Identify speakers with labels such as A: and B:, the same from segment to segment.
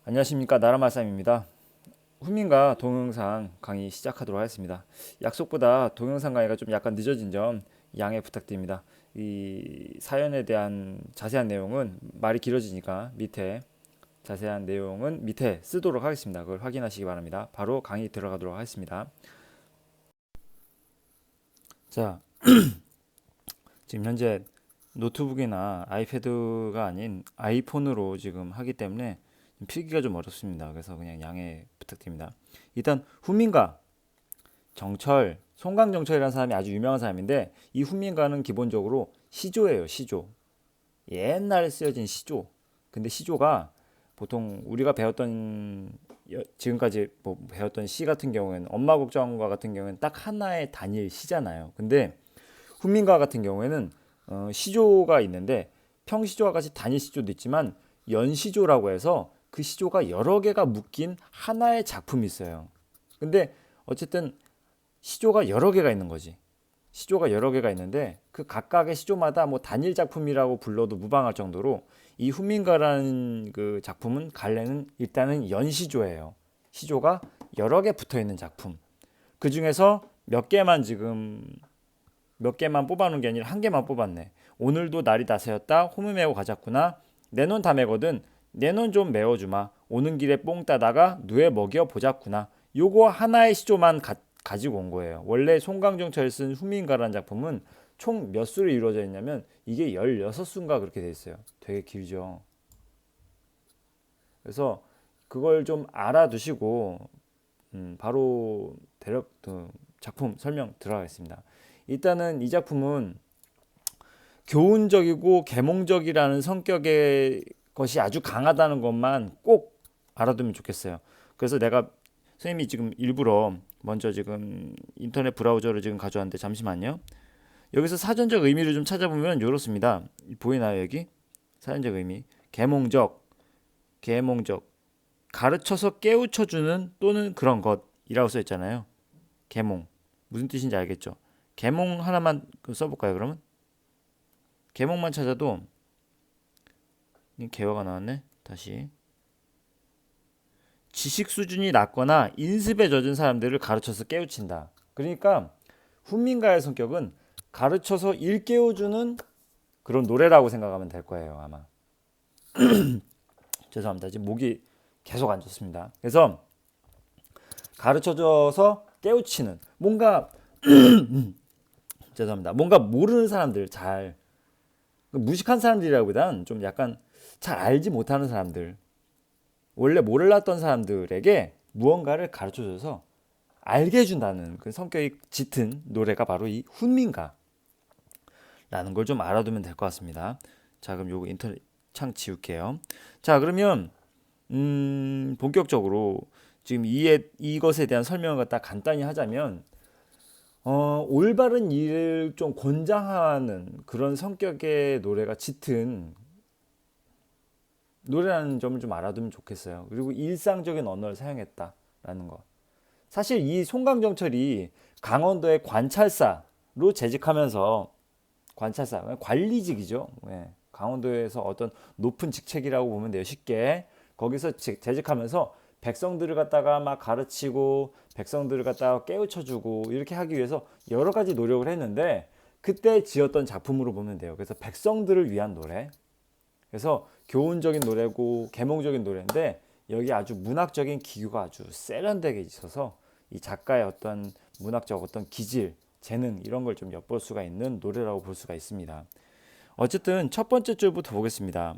A: 안녕하십니까, 나라마쌈입니다. 훈민가 동영상 강의 시작하도록 하겠습니다. 약속보다 동영상 강의가 좀 약간 늦어진 점 양해 부탁드립니다. 이 사연에 대한 자세한 내용은 말이 길어지니까 자세한 내용은 밑에 쓰도록 하겠습니다. 그걸 확인하시기 바랍니다. 바로 강의 들어가도록 하겠습니다. 자, 지금 현재 노트북이나 아이패드가 아닌 아이폰으로 지금 하기 때문에 필기가 좀 어렵습니다. 그래서 그냥 양해 부탁드립니다. 일단 훈민가 정철, 송강정철이라는 사람이 아주 유명한 사람인데, 이 훈민가는 기본적으로 시조예요. 시조. 옛날에 쓰여진 시조. 근데 시조가 보통 우리가 배웠던 지금까지 뭐 배웠던 시 같은 경우에는, 엄마 국정과 같은 경우에는 딱 하나의 단일 시잖아요. 근데 훈민가 같은 경우에는 시조가 있는데, 평시조와 같이 단일 시조도 있지만 연시조라고 해서 그 시조가 여러 개가 묶인 하나의 작품이 있어요. 근데 어쨌든 시조가 여러 개가 있는 거지. 시조가 여러 개가 있는데 그 각각의 시조마다 뭐 단일 작품이라고 불러도 무방할 정도로, 이 훈민가라는 그 작품은 갈래는 일단은 연시조예요. 시조가 여러 개 붙어 있는 작품. 그 중에서 몇 개만 뽑아놓은 게 아니라 한 개만 뽑았네. 오늘도 날이 다 새었다. 홈을 메고 가자꾸나. 내 눈 다 메거든. 내 눈 좀 메워주마. 오는 길에 뽕 따다가 누에 먹여 보자꾸나. 요거 하나의 시조만 가지고 온 거예요. 원래 송강정철이 쓴 훈민가라는 작품은 총 몇 수로 이루어져 있냐면 이게 16수인가 그렇게 돼 있어요. 되게 길죠. 그래서 그걸 좀 알아두시고 바로 작품 설명 들어가겠습니다. 일단은 이 작품은 교훈적이고 계몽적이라는 성격의 것이 아주 강하다는 것만 꼭 알아두면 좋겠어요. 그래서 내가 선생님이 지금 일부러 먼저 지금 인터넷 브라우저를 지금 가져왔는데, 잠시만요. 여기서 사전적 의미를 좀 찾아보면 이렇습니다. 보이나요, 여기? 사전적 의미. 계몽적, 가르쳐서 깨우쳐주는 또는 그런 것이라고 써 있잖아요. 계몽. 무슨 뜻인지 알겠죠? 계몽 하나만 써볼까요, 그러면? 계몽만 찾아도, 개화가 나왔네. 다시. 지식 수준이 낮거나 인습에 젖은 사람들을 가르쳐서 깨우친다. 그러니까 훈민가의 성격은 가르쳐서 일깨워주는 그런 노래라고 생각하면 될 거예요, 아마. 죄송합니다. 지금 목이 계속 안 좋습니다. 그래서 가르쳐줘서 깨우치는, 뭔가 죄송합니다. 뭔가 모르는 사람들, 잘 무식한 사람들이라기보다는 좀 약간 잘 알지 못하는 사람들, 원래 몰랐던 사람들에게 무언가를 가르쳐줘서 알게 해준다는 그 성격이 짙은 노래가 바로 이 훈민가라는 걸 좀 알아두면 될 것 같습니다. 자, 그럼 요거 인터넷 창 지울게요. 자, 그러면 본격적으로 지금 이것에 대한 설명을 갖다 간단히 하자면, 올바른 일을 좀 권장하는 그런 성격의 노래가 짙은 노래라는 점을 좀 알아두면 좋겠어요. 그리고 일상적인 언어를 사용했다라는 거. 사실 이 송강정철이 강원도의 관찰사로 재직하면서, 관리직이죠. 예, 강원도에서 어떤 높은 직책이라고 보면 돼요. 쉽게. 거기서 재직하면서 백성들을 갖다가 막 가르치고 백성들을 갖다가 깨우쳐주고 이렇게 하기 위해서 여러 가지 노력을 했는데, 그때 지었던 작품으로 보면 돼요. 그래서 백성들을 위한 노래. 그래서 교훈적인 노래고 계몽적인 노래인데, 여기 아주 문학적인 기교가 아주 세련되게 있어서 이 작가의 어떤 문학적 어떤 기질, 재능 이런 걸 좀 엿볼 수가 있는 노래라고 볼 수가 있습니다. 어쨌든 첫 번째 줄부터 보겠습니다.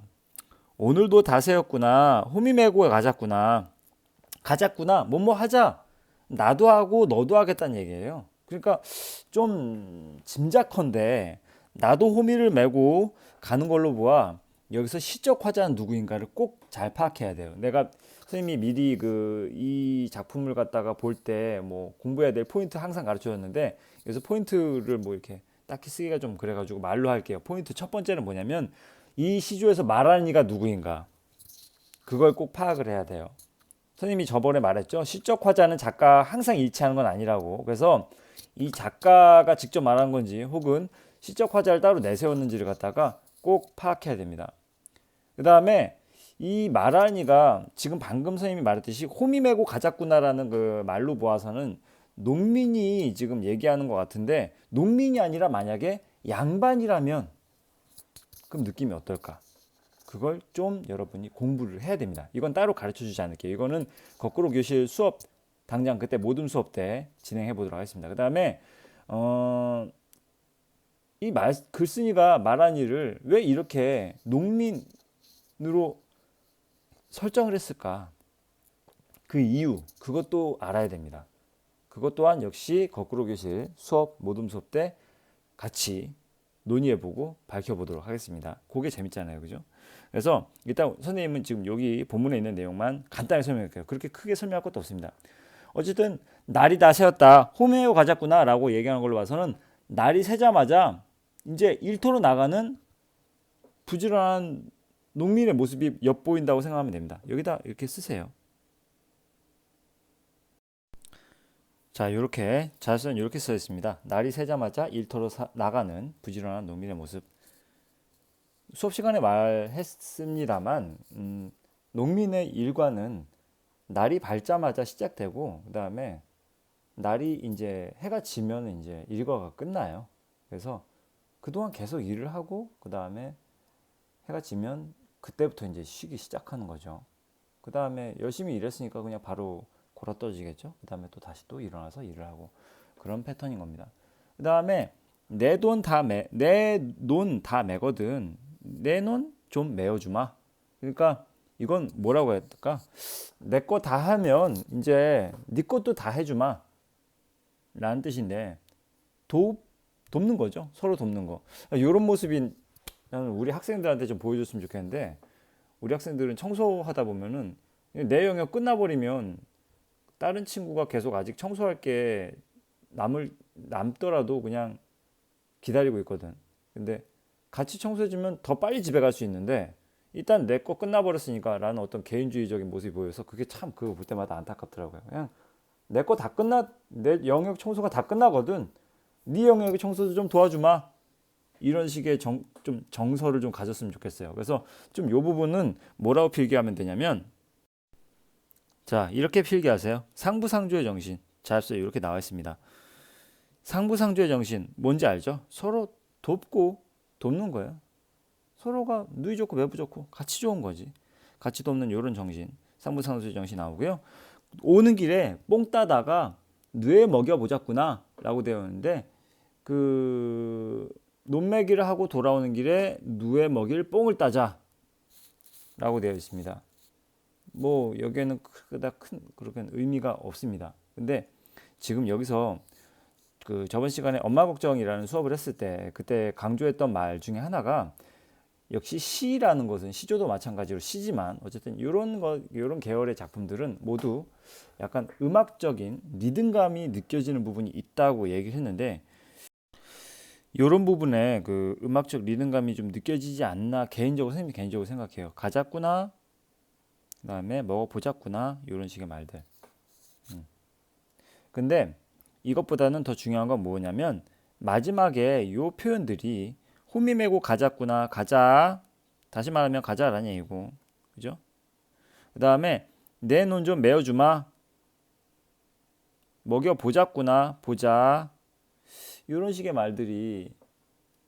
A: 오늘도 다 새었구나. 호미 메고 가자꾸나. 뭐뭐 하자. 나도 하고 너도 하겠다는 얘기예요. 그러니까 좀 짐작컨대 나도 호미를 메고 가는 걸로 보아 여기서 시적 화자는 누구인가를 꼭 잘 파악해야 돼요. 내가 선생님이 미리 이 작품을 갖다가 볼 때 뭐 공부해야 될 포인트 항상 가르쳐 줬는데, 그래서 포인트를 뭐 이렇게 딱히 쓰기가 좀 그래가지고 말로 할게요. 포인트 첫 번째는 뭐냐면, 이 시조에서 말하는 이가 누구인가, 그걸 꼭 파악을 해야 돼요. 선생님이 저번에 말했죠. 시적 화자는 작가 항상 일치하는 건 아니라고. 그래서 이 작가가 직접 말한 건지 혹은 시적 화자를 따로 내세웠는지를 갖다가 꼭 파악해야 됩니다. 그 다음에 이 말하니가 지금 방금 선생님이 말했듯이 홈이 메고 가자꾸나라는 그 말로 보아서는 농민이 지금 얘기하는 것 같은데, 농민이 아니라 만약에 양반이라면 그럼 느낌이 어떨까? 그걸 좀 여러분이 공부를 해야 됩니다. 이건 따로 가르쳐 주지 않을게요. 이거는 거꾸로 교실 수업 당장 그때 모든 수업 때 진행해 보도록 하겠습니다. 그 다음에 이 글쓴이가 말한 일을 왜 이렇게 농민으로 설정을 했을까? 그 이유, 그것도 알아야 됩니다. 그것 또한 역시 거꾸로 교실 수업 모든 수업 때 같이 논의해보고 밝혀보도록 하겠습니다. 그게 재밌잖아요, 그죠? 그래서 일단 선생님은 지금 여기 본문에 있는 내용만 간단히 설명할게요. 그렇게 크게 설명할 것도 없습니다. 어쨌든 날이 다 새었다, 홈에오 가자꾸나 라고 얘기하는 걸로 봐서는 날이 새자마자 이제 일터로 나가는 부지런한 농민의 모습이 엿보인다고 생각하면 됩니다. 여기다 이렇게 쓰세요. 자, 이렇게 자수는 이렇게 써 있습니다. 날이 새자마자 일터로 나가는 부지런한 농민의 모습. 수업 시간에 말했습니다만 농민의 일과는 날이 밝자마자 시작되고 그 다음에 날이 이제 해가 지면 이제 일과가 끝나요. 그래서 그동안 계속 일을 하고 그 다음에 해가 지면 그때부터 이제 쉬기 시작하는 거죠. 그 다음에 열심히 일했으니까 그냥 바로 골아떨어지겠죠. 그 다음에 또 다시 또 일어나서 일을 하고 그런 패턴인 겁니다. 그 다음에 내 돈 다 매거든. 내 돈 좀 메어주마. 그러니까 이건 뭐라고 해야 될까? 내 거 다 하면 이제 네 것도 다 해주마 라는 뜻인데 돕는 거죠. 서로 돕는 거. 이런 모습이 나는 우리 학생들한테 좀 보여줬으면 좋겠는데, 우리 학생들은 청소하다 보면은 내 영역 끝나버리면 다른 친구가 계속 아직 청소할 게 남더라도 그냥 기다리고 있거든. 근데 같이 청소해주면 더 빨리 집에 갈 수 있는데 일단 내 거 끝나버렸으니까 라는 어떤 개인주의적인 모습이 보여서 그게 참 그거 볼 때마다 안타깝더라고요. 그냥 내 거 다 내 영역 청소가 다 끝나거든. 네 영역의 청소도 좀 도와주마. 이런 식의 좀 정서를 좀 가졌으면 좋겠어요. 그래서 좀 요 부분은 뭐라고 필기하면 되냐면, 자, 이렇게 필기하세요. 상부상조의 정신. 잘 써요. 이렇게 나와 있습니다. 상부상조의 정신 뭔지 알죠? 서로 돕고 돕는 거예요. 서로가 누이 좋고 매부 좋고 같이 좋은 거지. 같이 돕는 이런 정신. 상부상조의 정신 나오고요. 오는 길에 뽕 따다가 뇌 먹여보자꾸나 라고 되어 있는데, 그 논매기를 하고 돌아오는 길에 누에 먹일 뽕을 따자 라고 되어 있습니다. 뭐 여기에는 그닥 큰 그렇게 의미가 없습니다. 근데 지금 여기서 그 저번 시간에 엄마 걱정이라는 수업을 했을 때 그때 강조했던 말 중에 하나가, 역시 시라는 것은 시조도 마찬가지로 시지만 어쨌든 이런 계열의 작품들은 모두 약간 음악적인 리듬감이 느껴지는 부분이 있다고 얘기를 했는데, 이런 부분에 그 음악적 리듬감이 좀 느껴지지 않나 선생님 개인적으로 생각해요. 가자꾸나, 그다음에 먹어보자꾸나 이런 식의 말들. 근데 이것보다는 더 중요한 건 뭐냐면 마지막에 이 표현들이 홈이 메고 가자꾸나, 가자, 다시 말하면 가자라는 얘기고, 그죠? 그 다음에 내 눈 좀 메어주마, 먹여보자꾸나, 보자, 이런 식의 말들이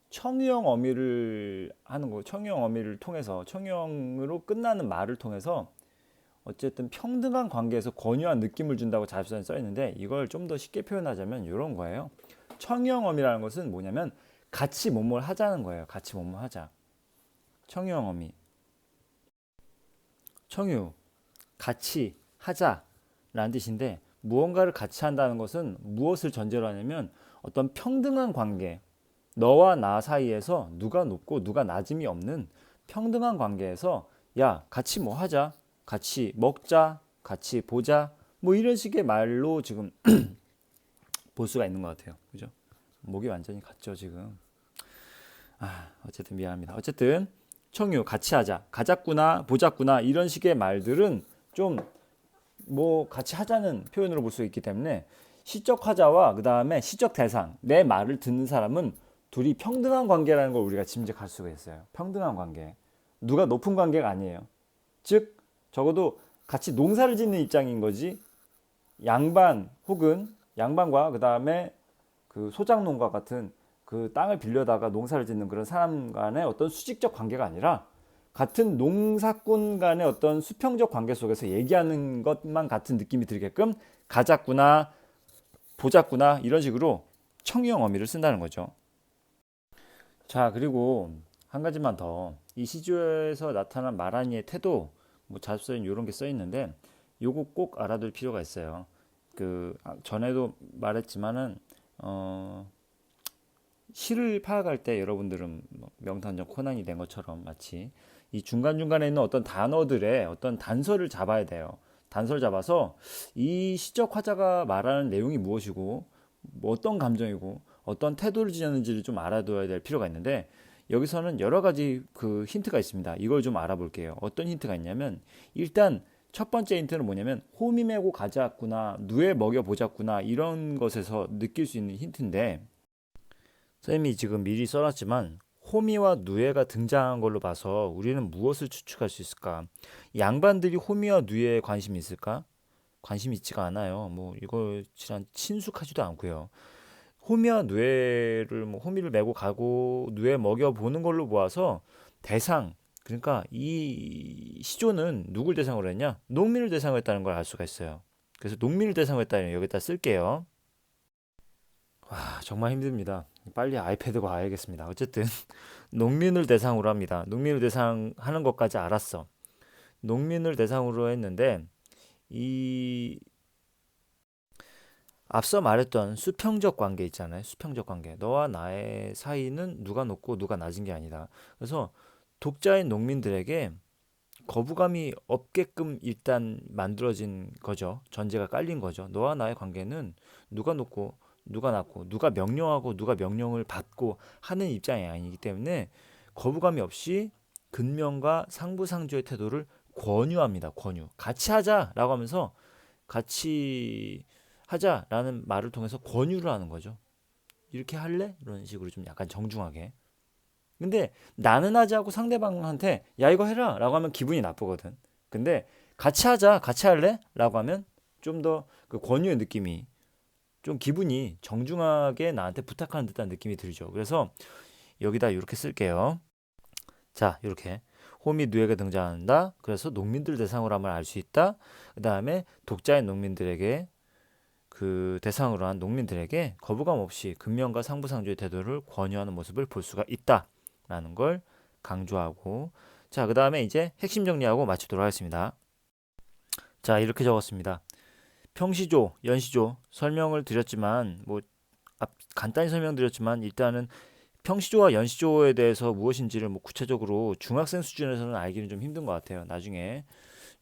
A: 청유형 어미를 하는 거, 청유형 어미를 통해서, 청유형으로 끝나는 말을 통해서 어쨌든 평등한 관계에서 권유한 느낌을 준다고 자습서에 써 있는데, 이걸 좀 더 쉽게 표현하자면 이런 거예요. 청유형 어미라는 것은 뭐냐면 같이 뭐뭘 하자는 거예요. 같이 뭐뭘 하자. 청유형 어미. 청유, 같이 하자라는 뜻인데, 무언가를 같이 한다는 것은 무엇을 전제로 하냐면 어떤 평등한 관계, 너와 나 사이에서 누가 높고 누가 낮음이 없는 평등한 관계에서 야, 같이 뭐 하자, 같이 먹자, 같이 보자, 뭐 이런 식의 말로 지금 볼 수가 있는 것 같아요. 그죠? 목이 완전히 갔죠 지금. 어쨌든 미안합니다. 어쨌든 청유, 같이 하자, 가자꾸나, 보자꾸나 이런 식의 말들은 좀 뭐 같이 하자는 표현으로 볼 수 있기 때문에 시적 화자와 그 다음에 시적 대상, 내 말을 듣는 사람은 둘이 평등한 관계라는 걸 우리가 짐작할 수가 있어요. 평등한 관계. 누가 높은 관계가 아니에요. 즉 적어도 같이 농사를 짓는 입장인 거지. 양반 혹은 양반과 그 다음에 그 소작농가 같은 그 땅을 빌려다가 농사를 짓는 그런 사람 간의 어떤 수직적 관계가 아니라 같은 농사꾼 간의 어떤 수평적 관계 속에서 얘기하는 것만 같은 느낌이 들게끔 가작구나 보작구나 이런 식으로 청유형 어미를 쓴다는 거죠. 자, 그리고 한 가지만 더. 이 시조에서 나타난 말하니의 태도, 뭐 자습서엔 이런 게 써 있는데 요거 꼭 알아둘 필요가 있어요. 전에도 말했지만은 시를 파악할 때 여러분들은 뭐 명탐정 코난이 된 것처럼 마치 이 중간중간에 있는 어떤 단어들의 어떤 단서를 잡아야 돼요. 단서를 잡아서 이 시적 화자가 말하는 내용이 무엇이고 뭐 어떤 감정이고 어떤 태도를 지녔는지를 좀 알아둬야 될 필요가 있는데 여기서는 여러 가지 그 힌트가 있습니다. 이걸 좀 알아볼게요. 어떤 힌트가 있냐면 일단 첫 번째 힌트는 뭐냐면 호미 메고 가자꾸나 누에 먹여 보자꾸나 이런 것에서 느낄 수 있는 힌트인데 쌤이 지금 미리 써놨지만 호미와 누에가 등장한 걸로 봐서 우리는 무엇을 추측할 수 있을까? 양반들이 호미와 누에에 관심이 있을까? 관심이 있지가 않아요. 뭐 이거 친숙하지도 않고요. 호미와 누에를 뭐 호미를 메고 가고 누에 먹여 보는 걸로 보아서 대상 그러니까 이 시조는 누굴 대상으로 했냐? 농민을 대상으로 했다는 걸 알 수가 있어요. 그래서 농민을 대상으로 했다는 여기다 쓸게요. 와, 정말 힘듭니다. 빨리 아이패드가 와야겠습니다. 어쨌든 농민을 대상으로 합니다. 농민을 대상하는 것까지 알았어. 농민을 대상으로 했는데 이 앞서 말했던 수평적 관계 있잖아요. 수평적 관계. 너와 나의 사이는 누가 높고 누가 낮은 게 아니다. 그래서 독자인 농민들에게 거부감이 없게끔 일단 만들어진 거죠. 전제가 깔린 거죠. 너와 나의 관계는 누가 높고 누가 낮고 누가 명령하고 누가 명령을 받고 하는 입장이 아니기 때문에 거부감이 없이 근면과 상부상조의 태도를 권유합니다. 권유. 같이 하자라고 하면서 같이 하자라는 말을 통해서 권유를 하는 거죠. 이렇게 할래? 이런 식으로 좀 약간 정중하게. 근데 나는 하지 하고 상대방한테 야 이거 해라 라고 하면 기분이 나쁘거든. 근데 같이 하자 같이 할래? 라고 하면 좀 더 그 권유의 느낌이 좀 기분이 정중하게 나한테 부탁하는 듯한 느낌이 들죠. 그래서 여기다 이렇게 쓸게요. 자, 이렇게 호미 누에가 등장한다. 그래서 농민들 대상으로 함을 알 수 있다. 그 다음에 독자인 농민들에게 그 대상으로 한 농민들에게 거부감 없이 근면과 상부상조의 태도를 권유하는 모습을 볼 수가 있다라는 걸 강조하고 자, 그 다음에 이제 핵심 정리하고 마치도록 하겠습니다. 자, 이렇게 적었습니다. 평시조, 연시조 설명을 드렸지만 간단히 설명드렸지만 일단은 평시조와 연시조에 대해서 무엇인지를 뭐 구체적으로 중학생 수준에서는 알기는 좀 힘든 것 같아요. 나중에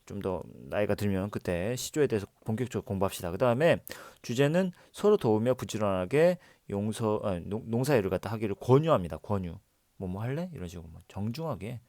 A: 좀 더 나이가 들면 그때 시조에 대해서 본격적으로 공부합시다. 그 다음에 주제는 서로 도우며 부지런하게 농사일을 갖다 하기를 권유합니다. 권유. 뭐 할래? 이런 식으로 정중하게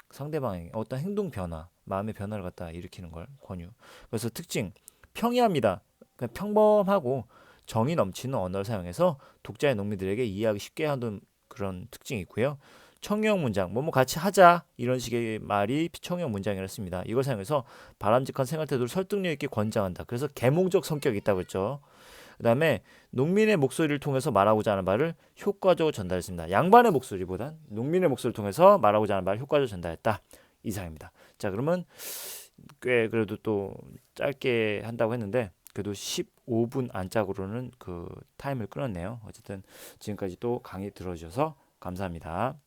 A: 상대방에게 어떤 행동 변화, 마음의 변화를 갖다 일으키는 걸 권유. 그래서 특징 평이합니다. 그냥 평범하고 정이 넘치는 언어를 사용해서 독자의 농민들에게 이해하기 쉽게 하는 그런 특징이 있고요. 청유형 문장, 뭐뭐 같이 하자 이런 식의 말이 청유형 문장이라 습니다. 이걸 사용해서 바람직한 생활 태도를 설득력 있게 권장한다. 그래서 계몽적 성격이 있다고 했죠. 그 다음에 농민의 목소리를 통해서 말하고자 하는 말을 효과적으로 전달했습니다. 양반의 목소리보단 농민의 목소리를 통해서 말하고자 하는 말을 효과적으로 전달했다. 이상입니다. 자, 그러면 꽤 그래도 또 짧게 한다고 했는데 그래도 15분 안짝으로는 그 타임을 끊었네요. 어쨌든 지금까지 또 강의 들어주셔서 감사합니다.